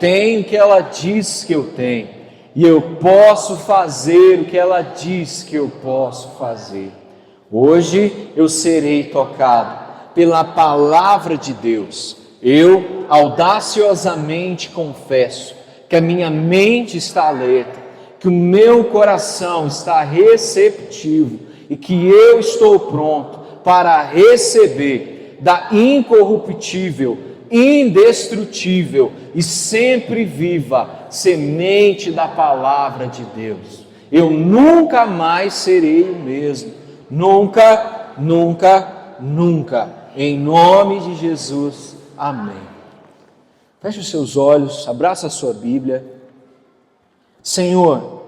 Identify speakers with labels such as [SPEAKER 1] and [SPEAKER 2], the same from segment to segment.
[SPEAKER 1] tenho o que ela diz que eu tenho, e eu posso fazer o que ela diz que eu posso fazer. Hoje eu serei tocado pela palavra de Deus. Eu audaciosamente confesso que a minha mente está alerta, que o meu coração está receptivo e que eu estou pronto para receber da incorruptível, indestrutível e sempre viva semente da palavra de Deus. Eu nunca mais serei o mesmo. Nunca, nunca, nunca. Em nome de Jesus. Amém. Feche os seus olhos, abraça a sua Bíblia. Senhor,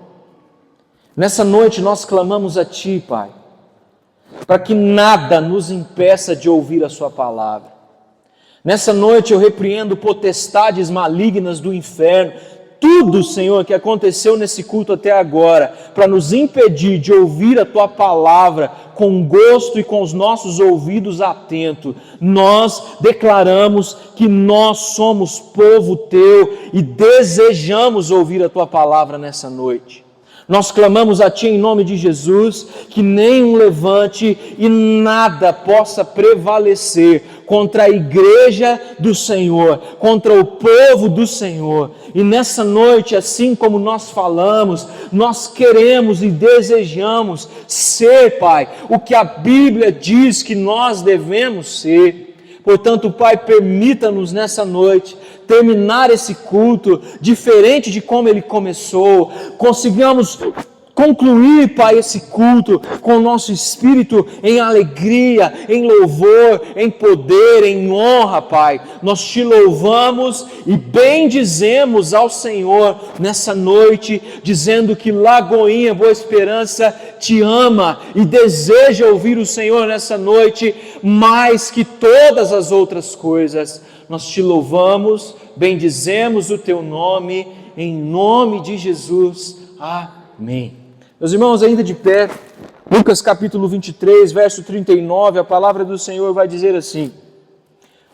[SPEAKER 1] nessa noite nós clamamos a Ti, Pai, para que nada nos impeça de ouvir a Sua palavra. Nessa noite eu repreendo potestades malignas do inferno, tudo, Senhor, que aconteceu nesse culto até agora, para nos impedir de ouvir a Tua palavra com gosto e com os nossos ouvidos atentos. Nós declaramos que nós somos povo Teu e desejamos ouvir a Tua palavra nessa noite. Nós clamamos a Ti em nome de Jesus, que nenhum levante e nada possa prevalecer contra a igreja do Senhor, contra o povo do Senhor. E nessa noite, assim como nós falamos, nós queremos e desejamos ser, Pai, o que a Bíblia diz que nós devemos ser. Portanto, Pai, permita-nos nessa noite terminar esse culto diferente de como ele começou. Consigamos concluir, Pai, esse culto com o nosso espírito em alegria, em louvor, em poder, em honra, Pai. Nós Te louvamos e bendizemos ao Senhor nessa noite, dizendo que Lagoinha Boa Esperança Te ama e deseja ouvir o Senhor nessa noite mais que todas as outras coisas. Nós Te louvamos, bendizemos o Teu nome, em nome de Jesus. Amém. Meus irmãos, ainda de pé, Lucas capítulo 23, verso 39, a palavra do Senhor vai dizer assim: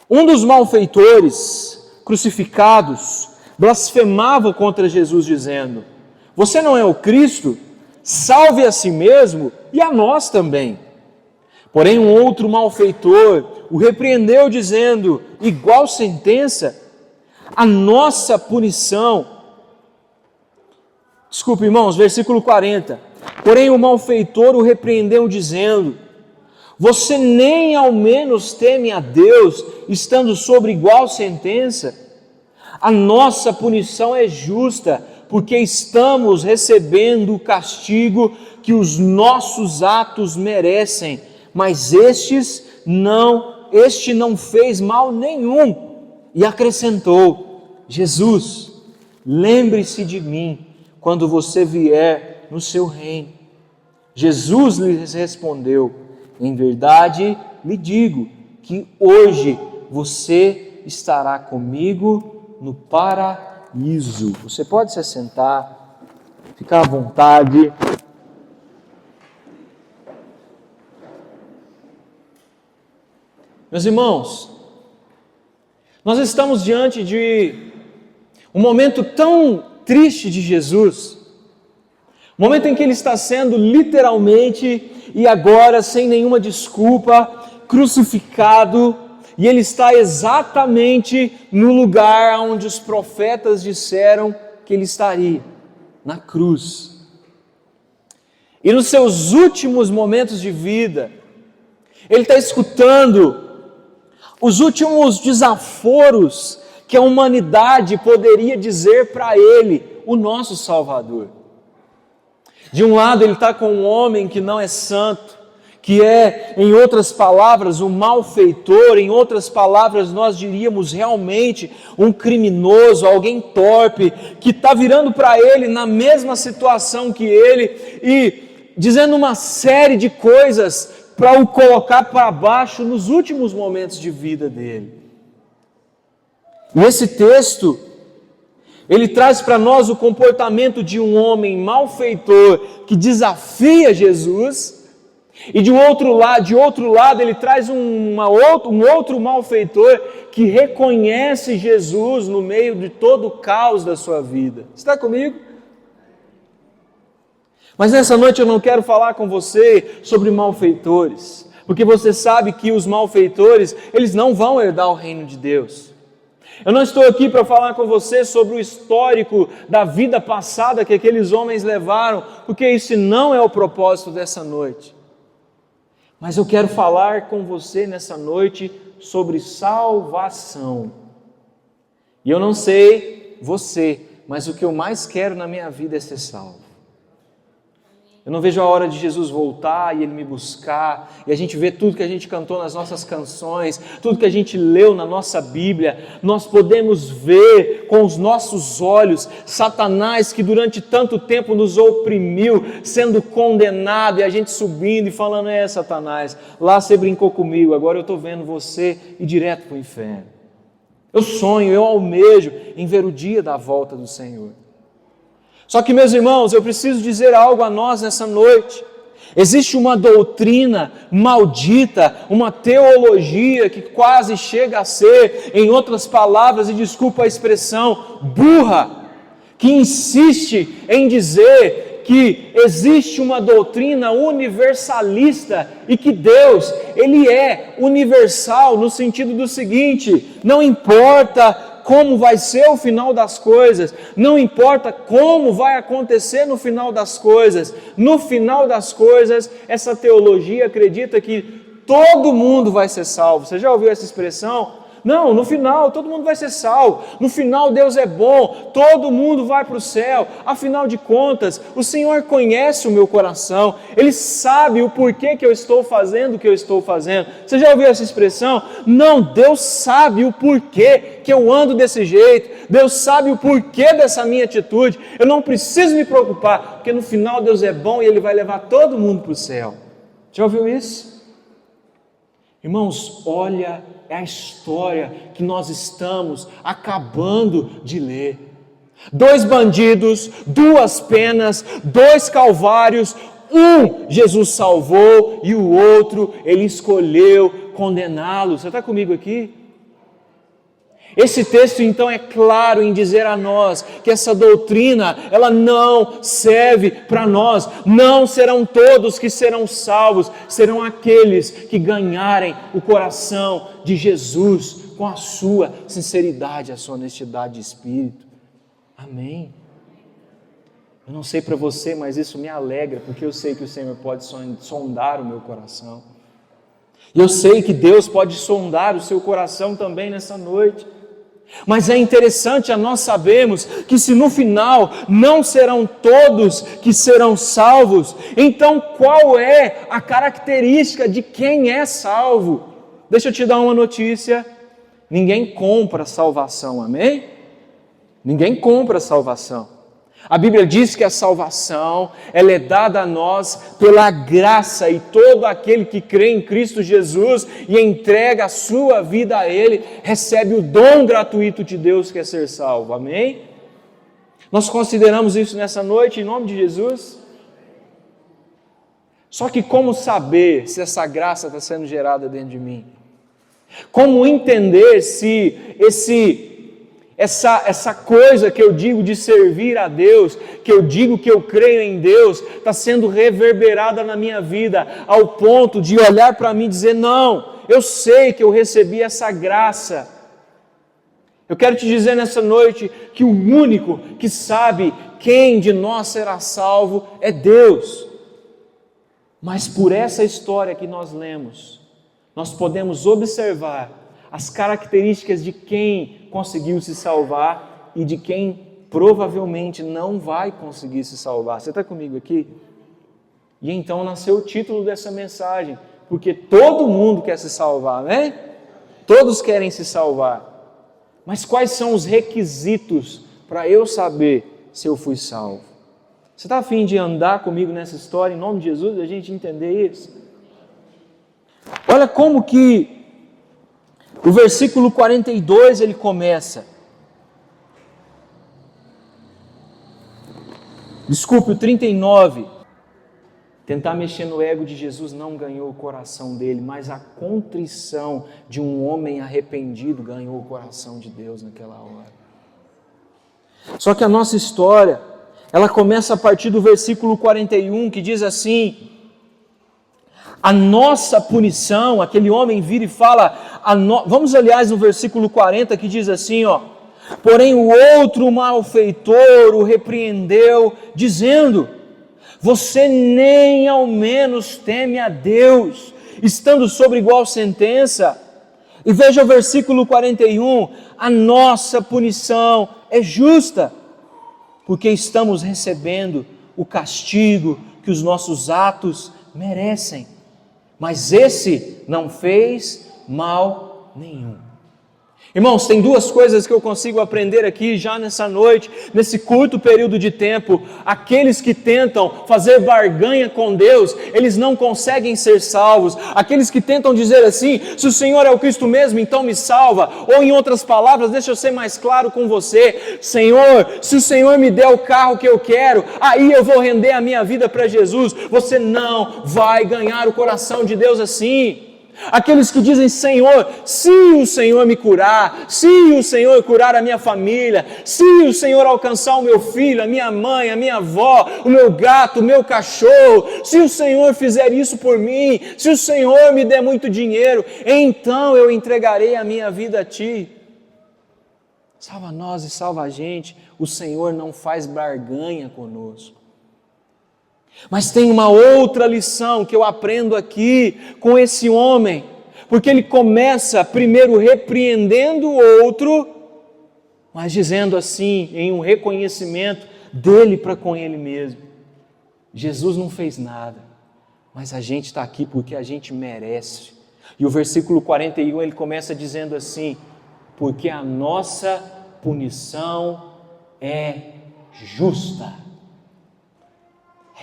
[SPEAKER 1] um dos malfeitores crucificados blasfemava contra Jesus, dizendo: você não é o Cristo? Salve a si mesmo e a nós também. Porém, um outro malfeitor o repreendeu, dizendo: igual sentença, a nossa punição. Desculpe, irmãos, versículo 40. Porém, o malfeitor o repreendeu, dizendo: você nem ao menos teme a Deus, estando sobre igual sentença? A nossa punição é justa, porque estamos recebendo o castigo que os nossos atos merecem, mas este não fez mal nenhum. E acrescentou: Jesus, lembre-se de mim quando você vier no seu reino. Jesus lhes respondeu: em verdade lhe digo que hoje você estará comigo no paraíso. Você pode se assentar, ficar à vontade. Meus irmãos, nós estamos diante de um momento tão triste de Jesus, momento em que Ele está sendo literalmente e agora sem nenhuma desculpa crucificado, e Ele está exatamente no lugar onde os profetas disseram que Ele estaria, na cruz. E nos seus últimos momentos de vida, Ele está escutando os últimos desaforos que a humanidade poderia dizer para Ele, o nosso Salvador. De um lado, Ele está com um homem que não é santo, que é, em outras palavras, um malfeitor, em outras palavras, nós diríamos realmente um criminoso, alguém torpe, que está virando para Ele na mesma situação que Ele e dizendo uma série de coisas para o colocar para baixo nos últimos momentos de vida dele. E esse texto, ele traz para nós o comportamento de um homem malfeitor que desafia Jesus E de outro lado, ele traz um outro malfeitor que reconhece Jesus no meio de todo o caos da sua vida. Está comigo? Mas nessa noite eu não quero falar com você sobre malfeitores, porque você sabe que os malfeitores, eles não vão herdar o reino de Deus. Eu não estou aqui para falar com você sobre o histórico da vida passada que aqueles homens levaram, porque isso não é o propósito dessa noite. Mas eu quero falar com você nessa noite sobre salvação. E eu não sei você, mas o que eu mais quero na minha vida é ser salvo. Eu não vejo a hora de Jesus voltar e Ele me buscar, e a gente vê tudo que a gente cantou nas nossas canções, tudo que a gente leu na nossa Bíblia. Nós podemos ver com os nossos olhos Satanás, que durante tanto tempo nos oprimiu, sendo condenado, e a gente subindo e falando: Satanás, lá você brincou comigo, agora eu estou vendo você ir direto para o inferno. Eu sonho, eu almejo em ver o dia da volta do Senhor. Só que, meus irmãos, eu preciso dizer algo a nós nessa noite. Existe uma doutrina maldita, uma teologia que quase chega a ser, em outras palavras, e desculpa a expressão, burra, que insiste em dizer que existe uma doutrina universalista e que Deus, Ele é universal no sentido do seguinte: não importa como vai ser o final das coisas, não importa como vai acontecer no final das coisas. No final das coisas, essa teologia acredita que todo mundo vai ser salvo. Você já ouviu essa expressão? Não, no final todo mundo vai ser salvo, no final Deus é bom, todo mundo vai para o céu. Afinal de contas, o Senhor conhece o meu coração, Ele sabe o porquê que eu estou fazendo o que eu estou fazendo. Você já ouviu essa expressão? Não, Deus sabe o porquê que eu ando desse jeito, Deus sabe o porquê dessa minha atitude, eu não preciso me preocupar, porque no final Deus é bom e Ele vai levar todo mundo para o céu. Já ouviu isso? Irmãos, olha a história que nós estamos acabando de ler. 2 bandidos, 2 penas, 2 calvários, um Jesus salvou e o outro Ele escolheu condená-lo. Você está comigo aqui? Esse texto então é claro em dizer a nós que essa doutrina, ela não serve para nós. Não serão todos que serão salvos, serão aqueles que ganharem o coração de Jesus com a sua sinceridade, a sua honestidade de espírito. Amém? Eu não sei para você, mas isso me alegra, porque eu sei que o Senhor pode sondar o meu coração. E eu sei que Deus pode sondar o seu coração também nessa noite. Mas é interessante a nós sabermos que se no final não serão todos que serão salvos, então qual é a característica de quem é salvo? Deixa eu te dar uma notícia: ninguém compra salvação, amém? Ninguém compra salvação. A Bíblia diz que a salvação, ela é dada a nós pela graça, e todo aquele que crê em Cristo Jesus e entrega a sua vida a Ele, recebe o dom gratuito de Deus que é ser salvo, amém? Nós consideramos isso nessa noite em nome de Jesus. Só que como saber se essa graça está sendo gerada dentro de mim? Como entender se essa coisa que eu digo de servir a Deus, que eu digo que eu creio em Deus, está sendo reverberada na minha vida, ao ponto de olhar para mim e dizer: não, eu sei que eu recebi essa graça. Eu quero te dizer nessa noite que o único que sabe quem de nós será salvo é Deus. Mas por essa história que nós lemos, nós podemos observar as características de quem conseguiu se salvar e de quem provavelmente não vai conseguir se salvar. Você está comigo aqui? E então nasceu o título dessa mensagem, porque todo mundo quer se salvar, né? Todos querem se salvar. Mas quais são os requisitos para eu saber se eu fui salvo? Você está a fim de andar comigo nessa história, em nome de Jesus, a gente entender isso? Olha como que o versículo 42 ele começa. Desculpe, o 39. Tentar mexer no ego de Jesus não ganhou o coração dele, mas a contrição de um homem arrependido ganhou o coração de Deus naquela hora. Só que a nossa história, ela começa a partir do versículo 41, que diz assim: a nossa punição, aquele homem vira e fala, vamos aliás no versículo 40 que diz assim, porém o outro malfeitor o repreendeu, dizendo: você nem ao menos teme a Deus, estando sobre igual sentença. E veja o versículo 41, a nossa punição é justa, porque estamos recebendo o castigo que os nossos atos merecem. Mas esse não fez mal nenhum. Irmãos, tem duas coisas que eu consigo aprender aqui já nessa noite, nesse curto período de tempo. Aqueles que tentam fazer barganha com Deus, eles não conseguem ser salvos. Aqueles que tentam dizer assim, se o Senhor é o Cristo mesmo, então me salva. Ou em outras palavras, deixa eu ser mais claro com você, Senhor, se o Senhor me der o carro que eu quero, aí eu vou render a minha vida para Jesus. Você não vai ganhar o coração de Deus assim. Aqueles que dizem, Senhor, se o Senhor me curar, se o Senhor curar a minha família, se o Senhor alcançar o meu filho, a minha mãe, a minha avó, o meu gato, o meu cachorro, se o Senhor fizer isso por mim, se o Senhor me der muito dinheiro, então eu entregarei a minha vida a Ti. Salva nós e salva a gente, o Senhor não faz barganha conosco. Mas tem uma outra lição que eu aprendo aqui com esse homem, porque ele começa primeiro repreendendo o outro, mas dizendo assim, em um reconhecimento dele para com ele mesmo: Jesus não fez nada, mas a gente está aqui porque a gente merece. E o versículo 41 ele começa dizendo assim: porque a nossa punição é justa.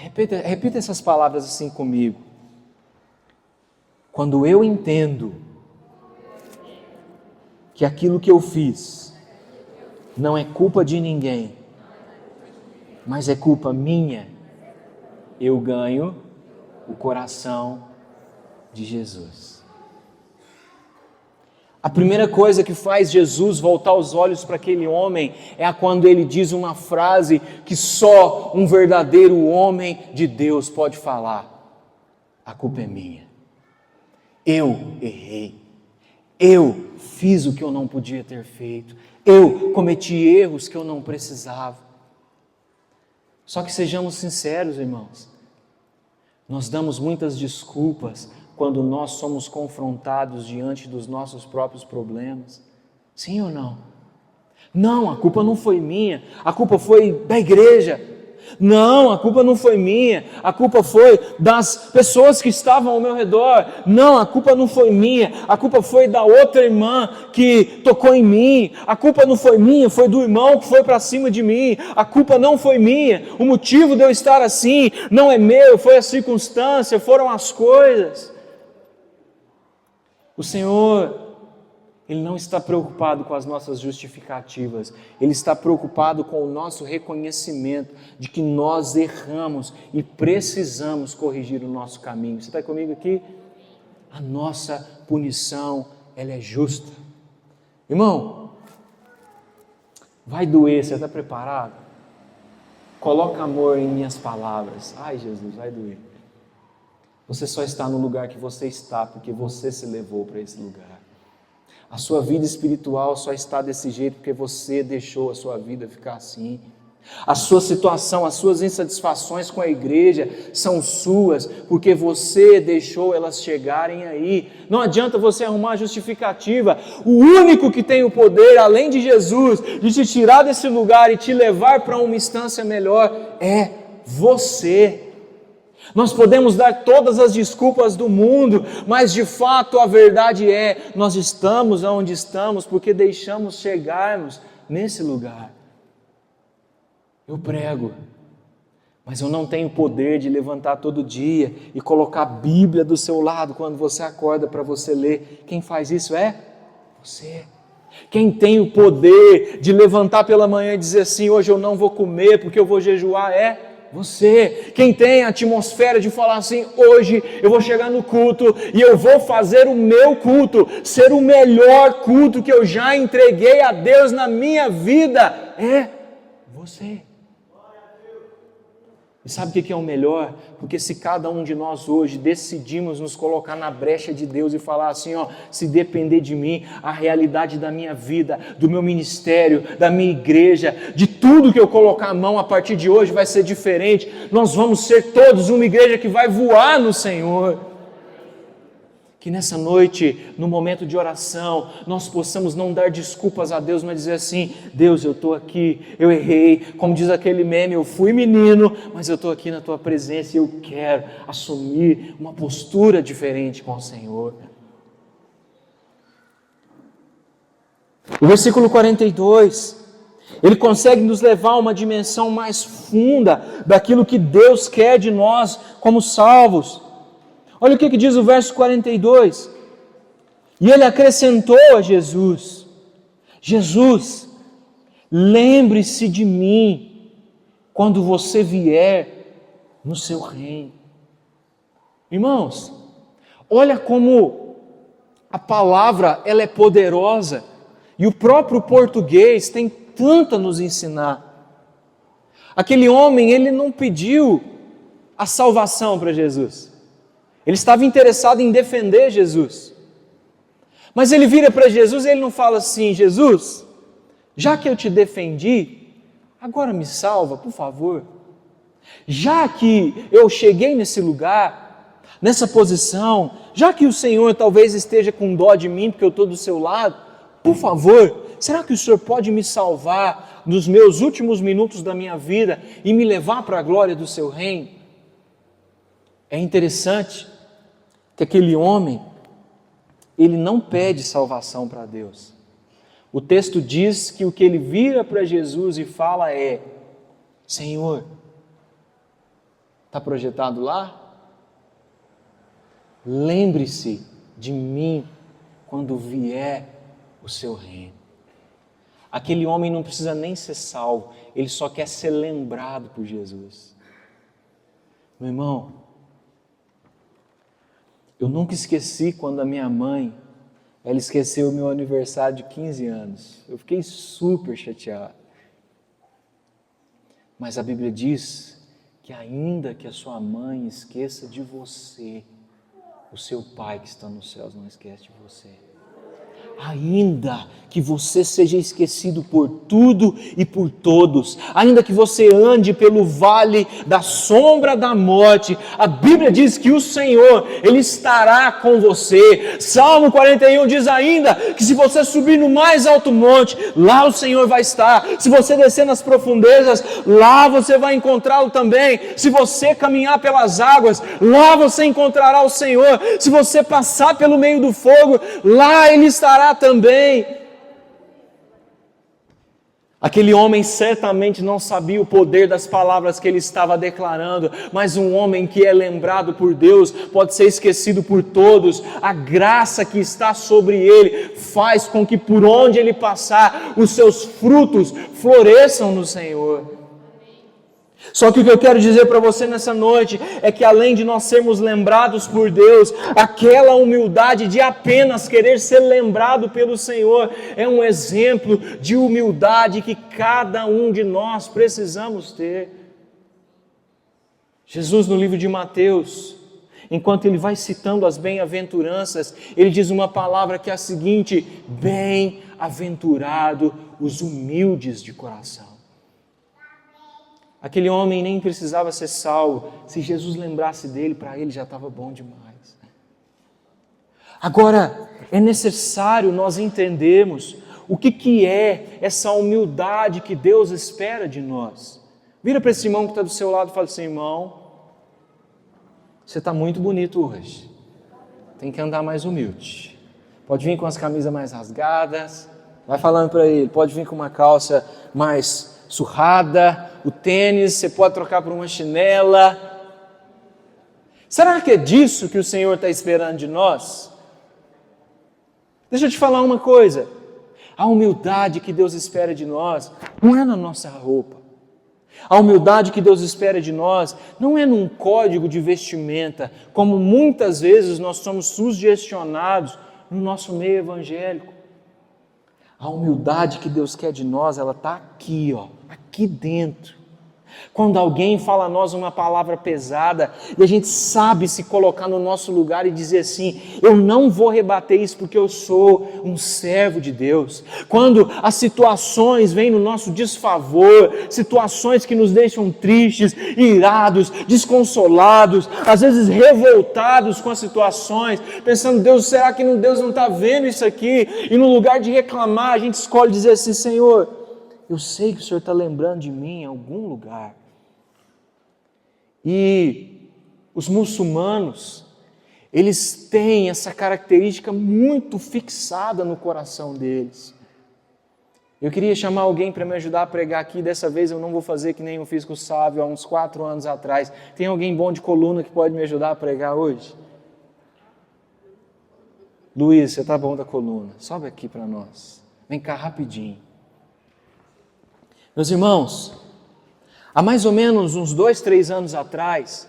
[SPEAKER 1] Repita essas palavras assim comigo. Quando eu entendo que aquilo que eu fiz não é culpa de ninguém, mas é culpa minha, eu ganho o coração de Jesus. A primeira coisa que faz Jesus voltar os olhos para aquele homem é quando ele diz uma frase que só um verdadeiro homem de Deus pode falar: a culpa é minha, eu errei, eu fiz o que eu não podia ter feito, eu cometi erros que eu não precisava. Só que sejamos sinceros, irmãos, nós damos muitas desculpas quando nós somos confrontados diante dos nossos próprios problemas. Sim ou não? Não, a culpa não foi minha, a culpa foi da igreja. Não, a culpa não foi minha, a culpa foi das pessoas que estavam ao meu redor. Não, a culpa não foi minha, a culpa foi da outra irmã que tocou em mim. A culpa não foi minha, foi do irmão que foi para cima de mim. A culpa não foi minha, o motivo de eu estar assim não é meu, foi a circunstância, foram as coisas. O Senhor, Ele não está preocupado com as nossas justificativas, Ele está preocupado com o nosso reconhecimento de que nós erramos e precisamos corrigir o nosso caminho. Você está comigo aqui? A nossa punição, ela é justa. Irmão, vai doer, você está preparado? Coloca amor em minhas palavras. Ai, Jesus, vai doer. Você só está no lugar que você está porque você se levou para esse lugar. A sua vida espiritual só está desse jeito porque você deixou a sua vida ficar assim. A sua situação, as suas insatisfações com a igreja são suas porque você deixou elas chegarem aí. Não adianta você arrumar justificativa. O único que tem o poder, além de Jesus, de te tirar desse lugar e te levar para uma instância melhor é você. Nós podemos dar todas as desculpas do mundo, mas de fato a verdade é, nós estamos onde estamos porque deixamos chegarmos nesse lugar. Eu prego, mas eu não tenho poder de levantar todo dia e colocar a Bíblia do seu lado quando você acorda para você ler. Quem faz isso é você. Quem tem o poder de levantar pela manhã e dizer assim, hoje eu não vou comer porque eu vou jejuar é você. Quem tem a atmosfera de falar assim, hoje eu vou chegar no culto e eu vou fazer o meu culto, ser o melhor culto que eu já entreguei a Deus na minha vida, é você. E sabe o que é o melhor? Porque se cada um de nós hoje decidimos nos colocar na brecha de Deus e falar assim, ó, se depender de mim, a realidade da minha vida, do meu ministério, da minha igreja, de tudo que eu colocar a mão a partir de hoje vai ser diferente. Nós vamos ser todos uma igreja que vai voar no Senhor. Que nessa noite, no momento de oração, nós possamos não dar desculpas a Deus, mas dizer assim, Deus, eu estou aqui, eu errei, como diz aquele meme, eu fui menino, mas eu estou aqui na Tua presença e eu quero assumir uma postura diferente com o Senhor. O versículo 42, ele consegue nos levar a uma dimensão mais funda daquilo que Deus quer de nós como salvos. Olha o que diz o verso 42. E ele acrescentou a Jesus, Jesus, lembre-se de mim quando você vier no seu reino. Irmãos, olha como a palavra ela é poderosa e o próprio português tem tanto a nos ensinar. Aquele homem, ele não pediu a salvação para Jesus. Ele estava interessado em defender Jesus. Mas ele vira para Jesus e ele não fala assim, Jesus, já que eu te defendi, agora me salva, por favor. Já que eu cheguei nesse lugar, nessa posição, já que o Senhor talvez esteja com dó de mim, porque eu estou do seu lado, por favor, será que o Senhor pode me salvar nos meus últimos minutos da minha vida e me levar para a glória do seu reino? É interessante que aquele homem, ele não pede salvação para Deus. O texto diz que o que ele vira para Jesus e fala é, Senhor, está projetado lá? Lembre-se de mim quando vier o seu reino. Aquele homem não precisa nem ser salvo, ele só quer ser lembrado por Jesus. Meu irmão, eu nunca esqueci quando a minha mãe, ela esqueceu o meu aniversário de 15 anos. Eu fiquei super chateado. Mas a Bíblia diz que ainda que a sua mãe esqueça de você, o seu Pai que está nos céus não esquece de você. Ainda que você seja esquecido por tudo e por todos, ainda que você ande pelo vale da sombra da morte, a Bíblia diz que o Senhor, Ele estará com você. Salmo 41 diz ainda que se você subir no mais alto monte, lá o Senhor vai estar. Se você descer nas profundezas, lá você vai encontrá-lo também. Se você caminhar pelas águas, lá você encontrará o Senhor. Se você passar pelo meio do fogo, lá Ele estará também. Aquele homem certamente não sabia o poder das palavras que ele estava declarando, mas um homem que é lembrado por Deus pode ser esquecido por todos. A graça que está sobre ele faz com que por onde ele passar, os seus frutos floresçam no Senhor. Só que o que eu quero dizer para você nessa noite é que além de nós sermos lembrados por Deus, aquela humildade de apenas querer ser lembrado pelo Senhor é um exemplo de humildade que cada um de nós precisamos ter. Jesus no livro de Mateus, enquanto ele vai citando as bem-aventuranças, ele diz uma palavra que é a seguinte: bem-aventurado os humildes de coração. Aquele homem nem precisava ser salvo. Se Jesus lembrasse dele, para ele já estava bom demais. Agora, é necessário nós entendermos o que é essa humildade que Deus espera de nós. Vira para esse irmão que está do seu lado e fala assim: irmão, você está muito bonito hoje. Tem que andar mais humilde. Pode vir com as camisas mais rasgadas. Vai falando para ele. Pode vir com uma calça mais surrada, o tênis você pode trocar por uma chinela. Será que é disso que o Senhor está esperando de nós? Deixa eu te falar uma coisa, a humildade que Deus espera de nós não é na nossa roupa. A humildade que Deus espera de nós não é num código de vestimenta, como muitas vezes nós somos sugestionados no nosso meio evangélico. A humildade que Deus quer de nós, ela está aqui, aqui dentro. Quando alguém fala a nós uma palavra pesada e a gente sabe se colocar no nosso lugar e dizer assim: eu não vou rebater isso porque eu sou um servo de Deus. Quando as situações vêm no nosso desfavor, situações que nos deixam tristes, irados, desconsolados, às vezes revoltados com as situações, pensando: Deus, será que Deus não está vendo isso aqui? E no lugar de reclamar, a gente escolhe dizer assim: Senhor, eu sei que o Senhor está lembrando de mim em algum lugar. E os muçulmanos, eles têm essa característica muito fixada no coração deles. Eu queria chamar alguém para me ajudar a pregar aqui. Dessa vez eu não vou fazer que nem eu fiz com o Sávio há uns 4 anos atrás. Tem alguém bom de coluna que pode me ajudar a pregar hoje? Luiz, você está bom da coluna. Sobe aqui para nós. Vem cá rapidinho. Meus irmãos, há mais ou menos uns 2-3 anos atrás,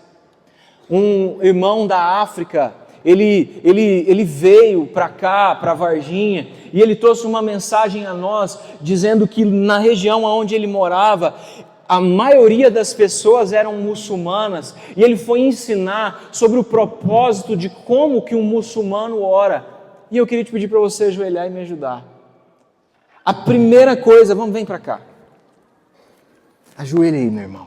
[SPEAKER 1] um irmão da África, ele veio para cá, para Varginha, e ele trouxe uma mensagem a nós, dizendo que na região onde ele morava, a maioria das pessoas eram muçulmanas, e ele foi ensinar sobre o propósito de como que um muçulmano ora. E eu queria te pedir para você ajoelhar e me ajudar. A primeira coisa, vem para cá. Ajoelha aí, meu irmão.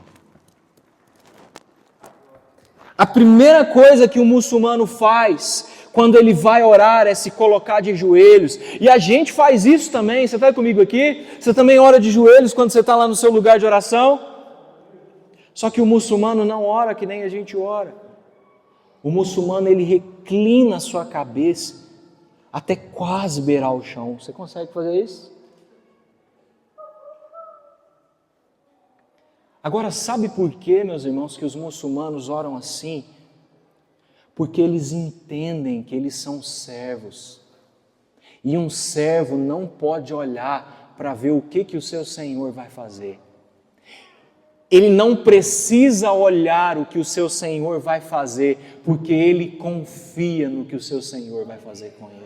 [SPEAKER 1] A primeira coisa que o muçulmano faz quando ele vai orar é se colocar de joelhos. E a gente faz isso também. Você está comigo aqui? Você também ora de joelhos quando você está lá no seu lugar de oração? Só que o muçulmano não ora que nem a gente ora. O muçulmano, ele reclina a sua cabeça até quase beirar o chão. Você consegue fazer isso? Agora, sabe por quê, meus irmãos, que os muçulmanos oram assim? Porque eles entendem que eles são servos. E um servo não pode olhar para ver o que o seu Senhor vai fazer. Ele não precisa olhar o que o seu Senhor vai fazer, porque ele confia no que o seu Senhor vai fazer com ele.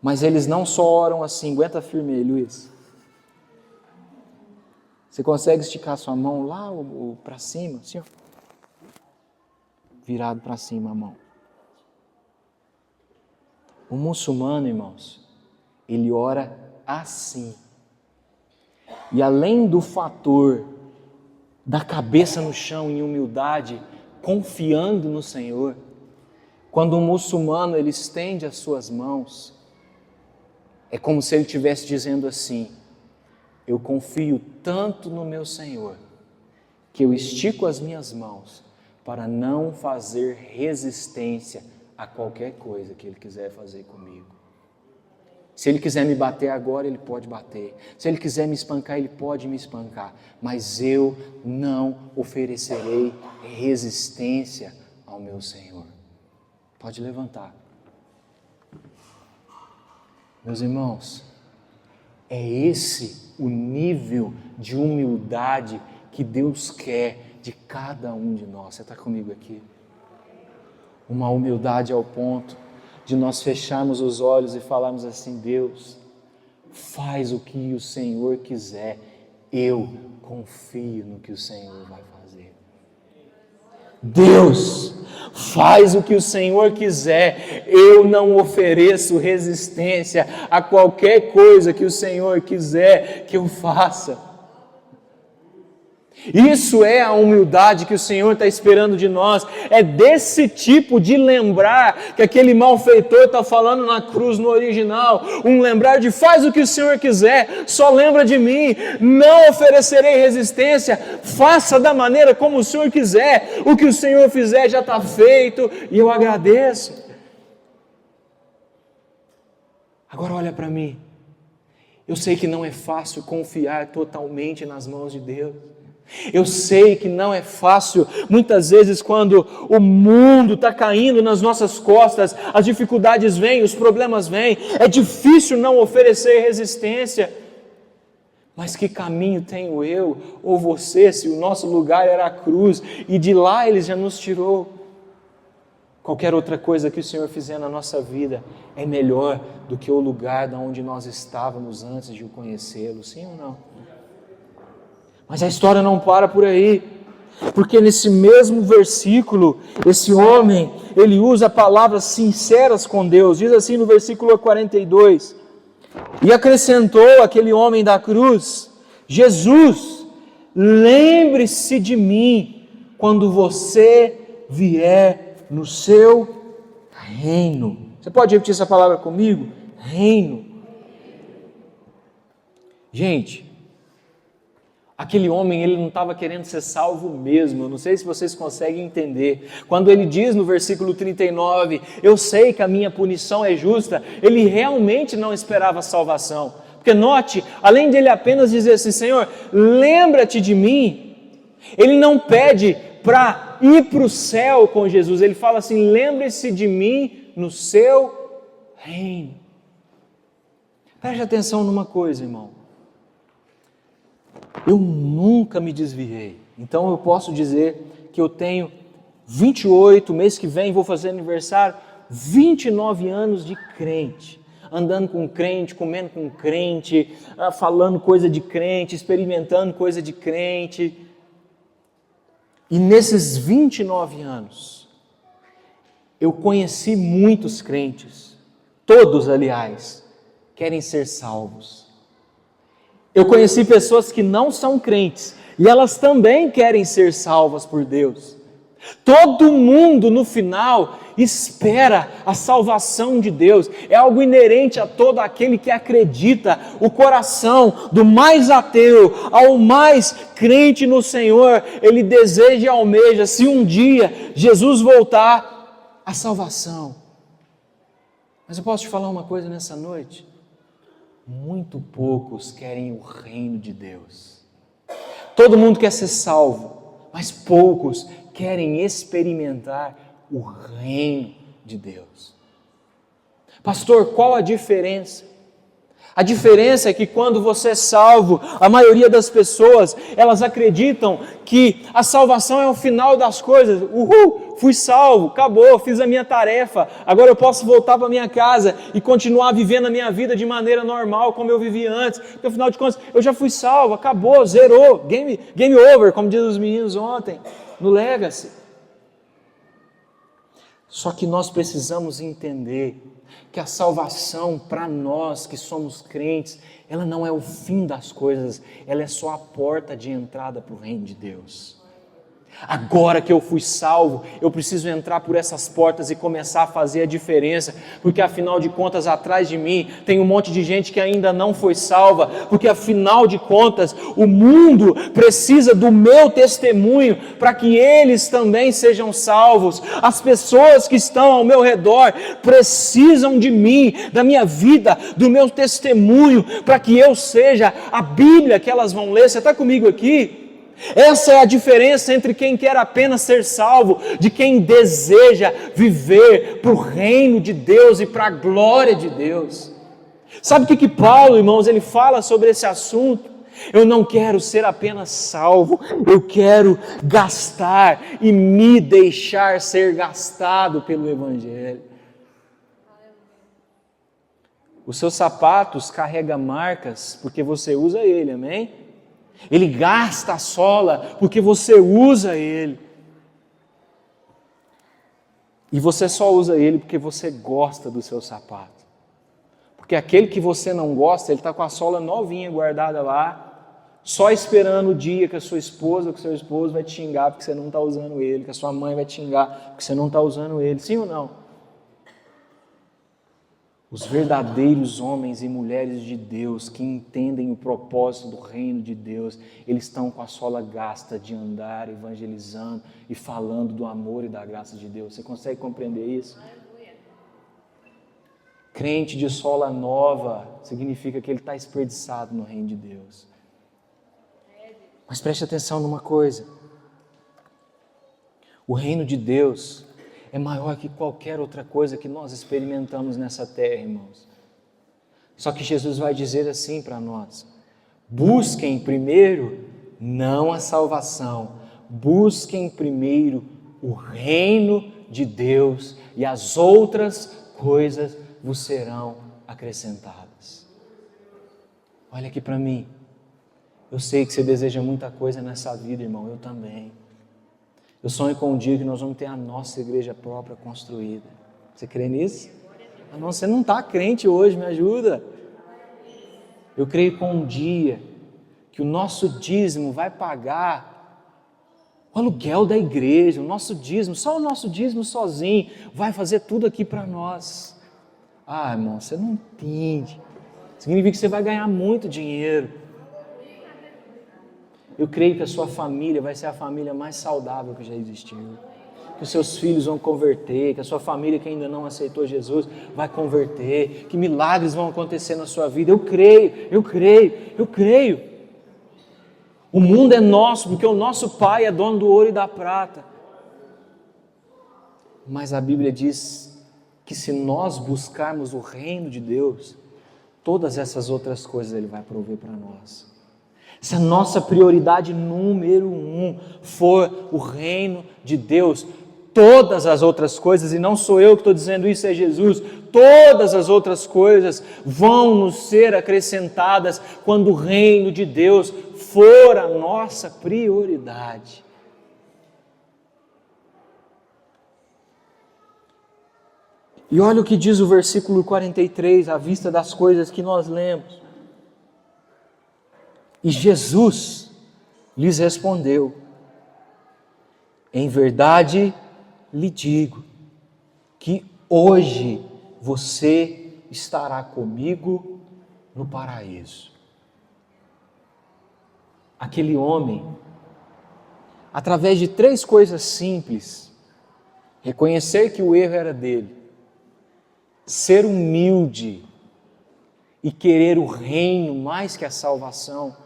[SPEAKER 1] Mas eles não só oram assim, aguenta firme aí, Luiz. Você consegue esticar sua mão lá para cima, assim, ó? Virado para cima a mão. O muçulmano, irmãos, ele ora assim. E além do fator da cabeça no chão em humildade, confiando no Senhor, quando um muçulmano ele estende as suas mãos, é como se ele estivesse dizendo assim: eu confio tanto no meu Senhor, que eu estico as minhas mãos para não fazer resistência a qualquer coisa que Ele quiser fazer comigo. Se Ele quiser me bater agora, Ele pode bater. Se Ele quiser me espancar, Ele pode me espancar. Mas eu não oferecerei resistência ao meu Senhor. Pode levantar. Meus irmãos, é esse o nível de humildade que Deus quer de cada um de nós. Você está comigo aqui? Uma humildade ao ponto de nós fecharmos os olhos e falarmos assim: Deus, faz o que o Senhor quiser, eu confio no que o Senhor vai fazer. Deus, faz o que o Senhor quiser, eu não ofereço resistência a qualquer coisa que o Senhor quiser que eu faça. Isso é a humildade que o Senhor está esperando de nós. É desse tipo de lembrar que aquele malfeitor está falando na cruz no original. Um lembrar de faz o que o Senhor quiser, só lembra de mim, não oferecerei resistência, faça da maneira como o Senhor quiser, o que o Senhor fizer já está feito e eu agradeço. Agora olha para mim, eu sei que não é fácil confiar totalmente nas mãos de Deus. Eu sei que não é fácil, muitas vezes quando o mundo está caindo nas nossas costas, as dificuldades vêm, os problemas vêm, é difícil não oferecer resistência. Mas que caminho tenho eu ou você, se o nosso lugar era a cruz e de lá Ele já nos tirou? Qualquer outra coisa que o Senhor fizer na nossa vida é melhor do que o lugar de onde nós estávamos antes de o conhecê-lo, sim ou não? Mas a história não para por aí, porque nesse mesmo versículo, esse homem, ele usa palavras sinceras com Deus. Diz assim no versículo 42, e acrescentou aquele homem da cruz: Jesus, lembre-se de mim quando você vier no seu reino. Você pode repetir essa palavra comigo? Reino. Gente, aquele homem, ele não estava querendo ser salvo mesmo. Eu não sei se vocês conseguem entender. Quando ele diz no versículo 39, eu sei que a minha punição é justa, ele realmente não esperava salvação. Porque note, além de ele apenas dizer assim, Senhor, lembra-te de mim, ele não pede para ir para o céu com Jesus, ele fala assim, lembre-se de mim no seu reino. Preste atenção numa coisa, irmão. Eu nunca me desviei, então eu posso dizer que eu tenho 28, mês que vem vou fazer aniversário, 29 anos de crente, andando com crente, comendo com crente, falando coisa de crente, experimentando coisa de crente. E nesses 29 anos, eu conheci muitos crentes, todos, aliás, querem ser salvos. Eu conheci pessoas que não são crentes, e elas também querem ser salvas por Deus. Todo mundo, no final, espera a salvação de Deus. É algo inerente a todo aquele que acredita. O coração do mais ateu ao mais crente no Senhor, ele deseja e almeja, se um dia Jesus voltar, a salvação. Mas eu posso te falar uma coisa nessa noite? Muito poucos querem o reino de Deus. Todo mundo quer ser salvo, mas poucos querem experimentar o reino de Deus. Pastor, qual a diferença? A diferença é que quando você é salvo, a maioria das pessoas, elas acreditam que a salvação é o final das coisas. Uhul, fui salvo, acabou, fiz a minha tarefa, agora eu posso voltar para minha casa e continuar vivendo a minha vida de maneira normal, como eu vivia antes, porque afinal de contas, eu já fui salvo, acabou, zerou, game over, como diz os meninos ontem, no Legacy. Só que nós precisamos entender que a salvação para nós que somos crentes, ela não é o fim das coisas, ela é só a porta de entrada para o reino de Deus. Agora que eu fui salvo, eu preciso entrar por essas portas e começar a fazer a diferença, porque afinal de contas, atrás de mim tem um monte de gente que ainda não foi salva, porque afinal de contas, o mundo precisa do meu testemunho para que eles também sejam salvos. As pessoas que estão ao meu redor precisam de mim, da minha vida, do meu testemunho, para que eu seja a Bíblia que elas vão ler. Você está comigo aqui? Essa é a diferença entre quem quer apenas ser salvo, de quem deseja viver para o reino de Deus e para a glória de Deus. Sabe o que Paulo, irmãos, ele fala sobre esse assunto? Eu não quero ser apenas salvo, eu quero gastar e me deixar ser gastado pelo Evangelho. Os seus sapatos carregam marcas porque você usa ele, amém? Ele gasta a sola porque você usa ele. E você só usa ele porque você gosta do seu sapato. Porque aquele que você não gosta, ele está com a sola novinha guardada lá, só esperando o dia que a sua esposa ou que o seu esposo vai te xingar porque você não está usando ele, que a sua mãe vai te xingar porque você não está usando ele. Sim ou não? Os verdadeiros homens e mulheres de Deus que entendem o propósito do reino de Deus, eles estão com a sola gasta de andar evangelizando e falando do amor e da graça de Deus. Você consegue compreender isso? Crente de sola nova significa que ele está desperdiçado no reino de Deus. Mas preste atenção numa coisa: o reino de Deus é maior que qualquer outra coisa que nós experimentamos nessa terra, irmãos. Só que Jesus vai dizer assim para nós: Busquem primeiro, não a salvação, busquem primeiro o reino de Deus e as outras coisas vos serão acrescentadas. Olha aqui para mim. Eu sei que você deseja muita coisa nessa vida, irmão, eu também. Eu sonho com um dia que nós vamos ter a nossa igreja própria construída. Você crê nisso? Não, você não está crente hoje, me ajuda. Eu creio com um dia que o nosso dízimo vai pagar o aluguel da igreja, o nosso dízimo, só o nosso dízimo sozinho, vai fazer tudo aqui para nós. Ah, irmão, você não entende. Significa que você vai ganhar muito dinheiro. Eu creio que a sua família vai ser a família mais saudável que já existiu. Que os seus filhos vão converter, que a sua família que ainda não aceitou Jesus vai converter, que milagres vão acontecer na sua vida. Eu creio. O mundo é nosso, porque o nosso Pai é dono do ouro e da prata. Mas a Bíblia diz que se nós buscarmos o reino de Deus, todas essas outras coisas Ele vai prover para nós. Se a nossa prioridade número 1 for o reino de Deus, todas as outras coisas, e não sou eu que estou dizendo isso, é Jesus, todas as outras coisas vão nos ser acrescentadas quando o reino de Deus for a nossa prioridade. E olha o que diz o versículo 43, à vista das coisas que nós lemos. E Jesus lhes respondeu: em verdade lhe digo que hoje você estará comigo no paraíso. Aquele homem, através de 3 coisas simples: reconhecer que o erro era dele, ser humilde e querer o reino mais que a salvação,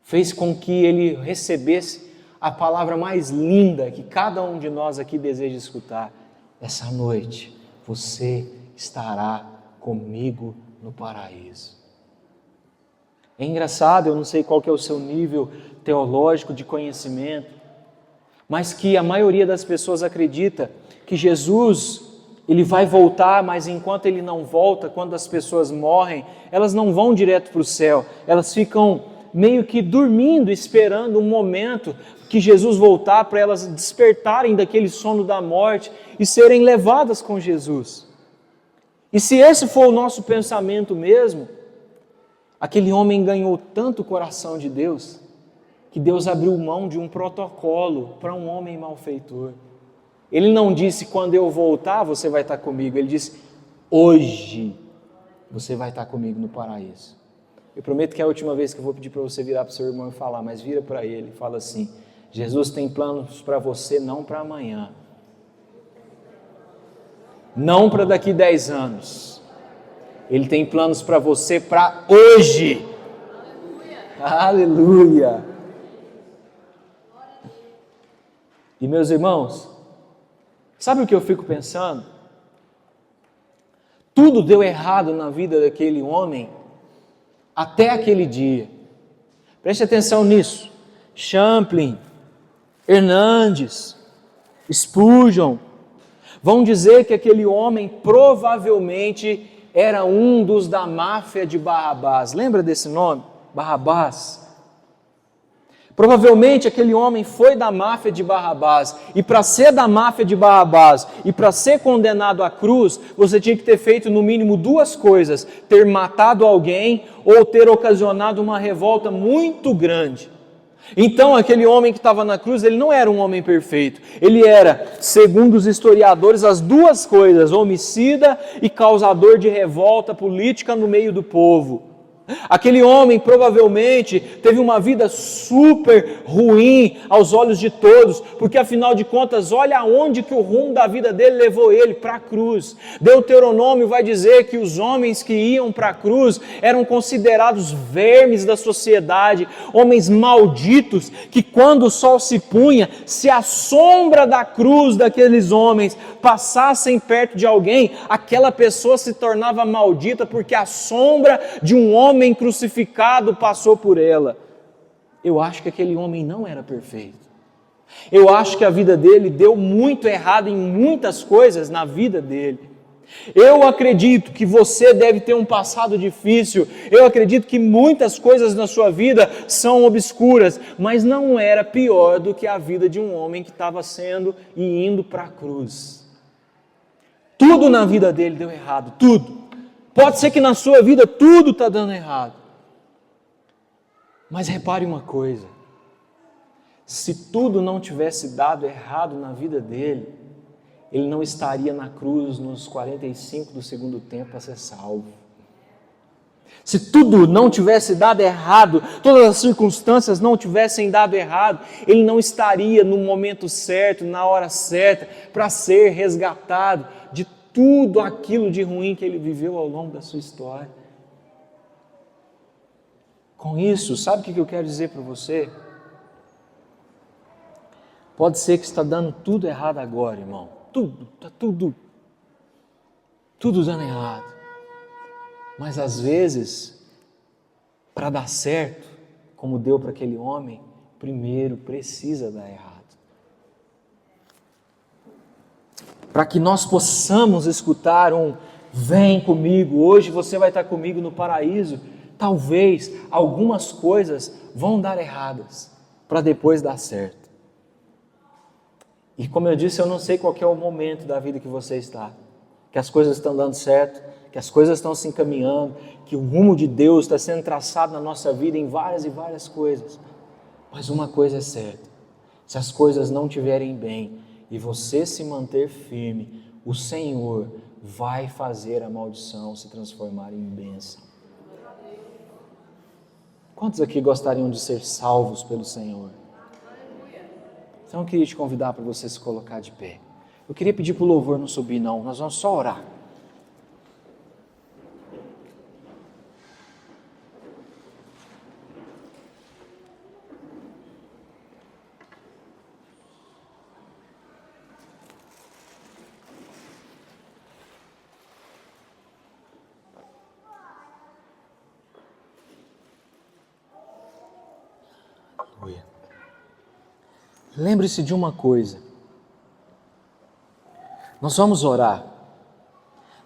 [SPEAKER 1] fez com que ele recebesse a palavra mais linda que cada um de nós aqui deseja escutar. Essa noite você estará comigo no paraíso. É engraçado, eu não sei qual que é o seu nível teológico de conhecimento, mas que a maioria das pessoas acredita que Jesus, Ele vai voltar, mas enquanto Ele não volta, quando as pessoas morrem, elas não vão direto para o céu, elas ficam meio que dormindo, esperando um momento que Jesus voltar para elas despertarem daquele sono da morte e serem levadas com Jesus. E se esse for o nosso pensamento mesmo, aquele homem ganhou tanto o coração de Deus, que Deus abriu mão de um protocolo para um homem malfeitor. Ele não disse, quando eu voltar você vai estar comigo, Ele disse, hoje você vai estar comigo no paraíso. Eu prometo que é a última vez que eu vou pedir para você virar para o seu irmão e falar, mas vira para ele e fala assim: Jesus tem planos para você não para amanhã, não para daqui 10 anos, Ele tem planos para você para hoje. Aleluia! E meus irmãos, sabe o que eu fico pensando? Tudo deu errado na vida daquele homem até aquele dia. Preste atenção nisso. Champlin, Hernandes, Spurgeon vão dizer que aquele homem provavelmente era um dos da máfia de Barrabás. Lembra desse nome? Barrabás. Provavelmente aquele homem foi da máfia de Barrabás, e para ser da máfia de Barrabás e para ser condenado à cruz, você tinha que ter feito no mínimo 2 coisas: ter matado alguém ou ter ocasionado uma revolta muito grande. Então aquele homem que estava na cruz, ele não era um homem perfeito, ele era, segundo os historiadores, as 2 coisas: homicida e causador de revolta política no meio do povo. Aquele homem provavelmente teve uma vida super ruim aos olhos de todos, porque afinal de contas, olha aonde que o rumo da vida dele levou ele, para a cruz. Deuteronômio vai dizer que os homens que iam para a cruz eram considerados vermes da sociedade, homens malditos, que quando o sol se punha, se a sombra da cruz daqueles homens passassem perto de alguém, aquela pessoa se tornava maldita, porque a sombra de um homem homem crucificado passou por ela. Eu acho que aquele homem não era perfeito. Eu acho que a vida dele deu muito errado em muitas coisas na vida dele. Eu acredito que você deve ter um passado difícil. Eu acredito que muitas coisas na sua vida são obscuras, mas não era pior do que a vida de um homem que estava sendo e indo para a cruz. Tudo na vida dele deu errado, tudo. Pode ser que na sua vida tudo está dando errado. Mas repare uma coisa. Se tudo não tivesse dado errado na vida dele, ele não estaria na cruz nos 45 do segundo tempo para ser salvo. Se tudo não tivesse dado errado, todas as circunstâncias não tivessem dado errado, ele não estaria no momento certo, na hora certa, para ser resgatado de tudo aquilo de ruim que ele viveu ao longo da sua história. Com isso, sabe o que eu quero dizer para você? Pode ser que está dando tudo errado agora, irmão. Está tudo dando errado. Mas às vezes, para dar certo, como deu para aquele homem, primeiro precisa dar errado. Para que nós possamos escutar vem comigo, hoje você vai estar comigo no paraíso, talvez algumas coisas vão dar erradas, para depois dar certo. E como eu disse, eu não sei qual é o momento da vida que você está, que as coisas estão dando certo, que as coisas estão se encaminhando, que o rumo de Deus está sendo traçado na nossa vida em várias e várias coisas. Mas uma coisa é certa, se as coisas não estiverem bem e você se manter firme, o Senhor vai fazer a maldição se transformar em bênção. Quantos aqui gostariam de ser salvos pelo Senhor? Então eu queria te convidar para você se colocar de pé. Eu queria pedir para o louvor não subir não, nós vamos só orar. Aleluia. Lembre-se de uma coisa, nós vamos orar,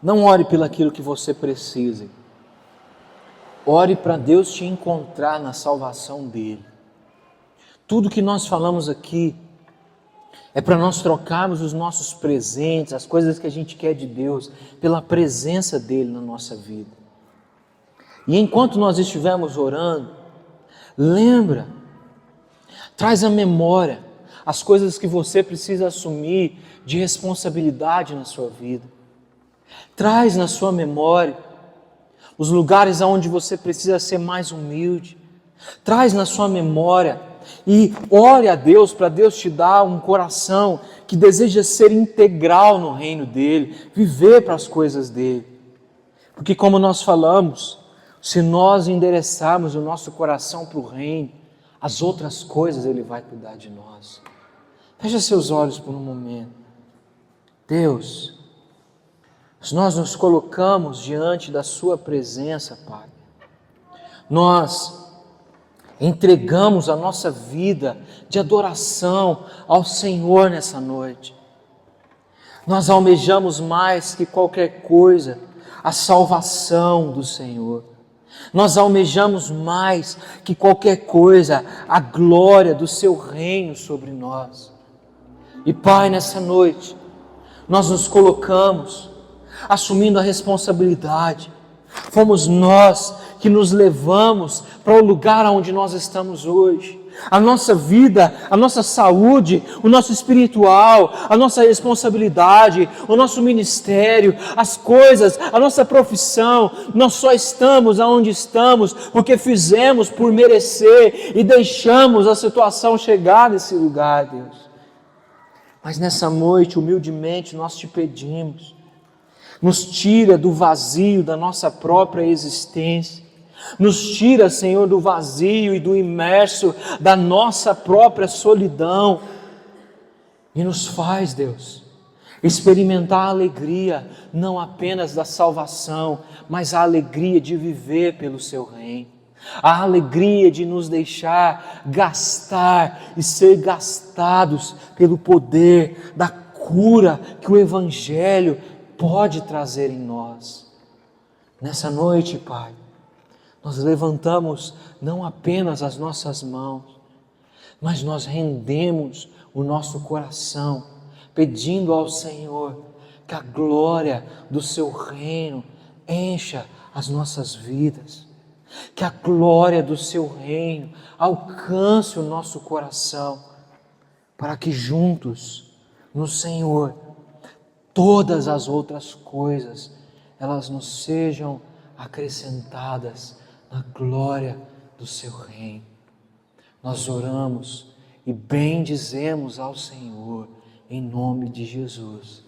[SPEAKER 1] não ore pelo aquilo que você precisa, ore para Deus te encontrar na salvação dEle. Tudo que nós falamos aqui é para nós trocarmos os nossos presentes, as coisas que a gente quer de Deus, pela presença dEle na nossa vida. E enquanto nós estivermos orando, lembra, traz à memória as coisas que você precisa assumir de responsabilidade na sua vida. Traz na sua memória os lugares onde você precisa ser mais humilde. Traz na sua memória e ore a Deus para Deus te dar um coração que deseja ser integral no reino dEle, viver para as coisas dEle. Porque como nós falamos, se nós endereçarmos o nosso coração para o reino, as outras coisas Ele vai cuidar de nós. Feche seus olhos por um momento. Deus, nós nos colocamos diante da Sua presença, Pai. Nós entregamos a nossa vida de adoração ao Senhor nessa noite. Nós almejamos mais que qualquer coisa a salvação do Senhor. Nós almejamos mais que qualquer coisa a glória do Seu reino sobre nós. E Pai, nessa noite, nós nos colocamos, assumindo a responsabilidade. Fomos nós que nos levamos para o lugar onde nós estamos hoje. A nossa vida, a nossa saúde, o nosso espiritual, a nossa responsabilidade, o nosso ministério, as coisas, a nossa profissão, nós só estamos aonde estamos porque fizemos por merecer e deixamos a situação chegar nesse lugar, Deus. Mas nessa noite, humildemente, nós te pedimos, nos tira do vazio da nossa própria existência, nos tira, Senhor, do vazio e do imerso da nossa própria solidão e nos faz, Deus, experimentar a alegria, não apenas da salvação, mas a alegria de viver pelo seu reino, a alegria de nos deixar gastar e ser gastados pelo poder da cura que o Evangelho pode trazer em nós. Nessa noite, Pai, nós levantamos não apenas as nossas mãos, mas nós rendemos o nosso coração, pedindo ao Senhor que a glória do seu reino encha as nossas vidas, que a glória do seu reino alcance o nosso coração, para que juntos, no Senhor, todas as outras coisas, elas nos sejam acrescentadas na glória do seu reino. Nós oramos e bendizemos ao Senhor, em nome de Jesus.